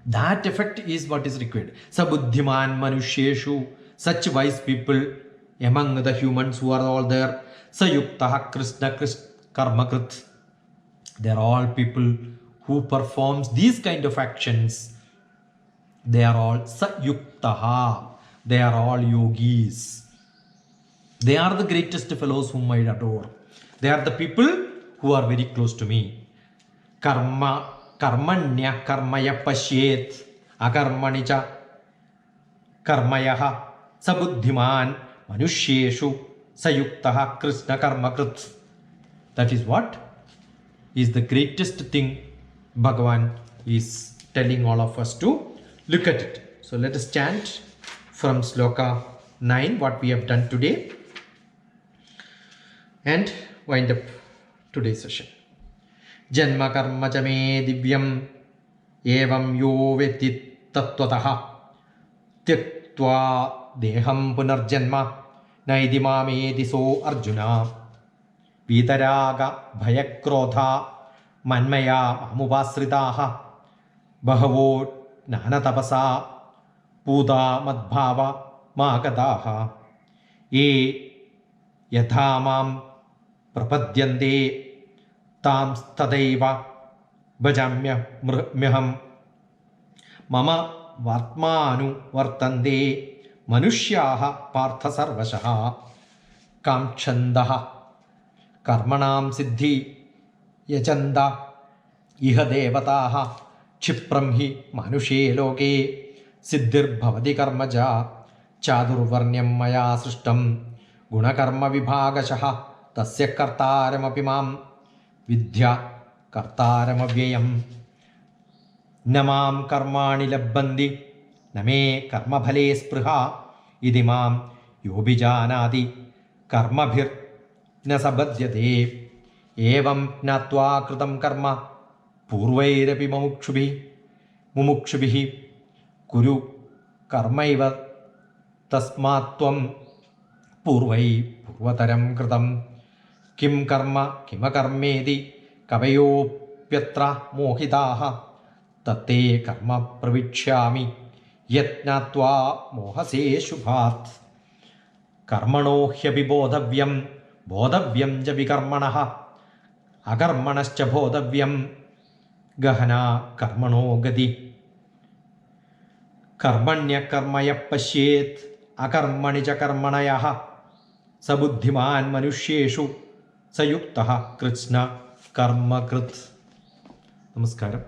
That effect is what is required. Sabuddhiman manushyeshu. Such wise people among the humans who are all there. Sayuktaha krishna karmakrit. They are all people who performs these kind of actions. They are all sayuktaha. They are all yogis. They are the greatest fellows whom I adore. They are the people who are very close to me. Karmanya karmaya pashyet akarmanicha karmayaha sabuddhiman manushyeshu sayuktaha krishna karmakrit. That is what is the greatest thing Bhagavan is telling all of us to look at it. So let us chant from sloka 9 what we have done today and wind up today's session. Janma karma cha me divyam evam yo veti tattvataha tyaktva deham punarjanma naidimamedi so Arjuna vitaraga bhayakrodha manmaya amupasritaha bahavo nanatapasa puda madbhava magadaha ye യഥാ മാം പ്രപദ്യന്തേ താം തഥൈവ ഭജാമ്യഹം മമ വർത്തമാനുവർത്തന്തേ മനുഷ്യാഃ പാർത്ഥ സർവശഃ കാംക്ഷന്തഃ കർമ്മണാം സിദ്ധി യജന്ത ഇഹ ദേവതാഃ ക്ഷിപ്രം he മനുഷ്യേ ലോകേ സിദ്ധിർഭവതി കർമ്മജ ചാതുർവർണ്ണ്യം മയാ സൃഷ്ടം ഗുണകർമ്മ വിഭാഗശഃ തസ്യ കർത്താരമപി മാം വിദ്യ കർത്താരമവ്യയം ന മാം കർമാണി ലബ്ബന്തി ന may കർമ്മഫലേ സ്പൃഹ ഇതി മാം യോഭിജാനാതി കർമ്മഭിർന സബധ്യതേ ഏവം ജ്ഞാത്വാ കൃതം കർമ്മ പൂർവൈരപി മുമുക്ഷുഭിः കുരു കർമ്മൈവ തസ്മാത് ത്വം പൂർവതരം കൃതം കിം കർമ്മ കിമകർമ്മേതി കവയോപ്യത്ര മോഹിതാഃ തത്തേ കർമ്മ പ്രവിക്ഷ്യാമി യജ്ഞാത്വാ മോഹസേ ശുഭാത് കർമ്മണോ ഹ്യപി ബോധവ്യം ച വികർമ്മണഃ അകർമ്മണശ്ച ബോധവ്യം ഗഹനാ കർമ്മണോ ഗതി കർമ്മണ്യകർമ്മയ പശ്യേത് അകർമ്മണി ച കർമ്മണയഃ സ ബുദ്ധിമാൻ മനുഷ്യേഷു സയുക്തഃ കൃത്സ്ന കർമ്മകൃത്. നമസ്കാരം.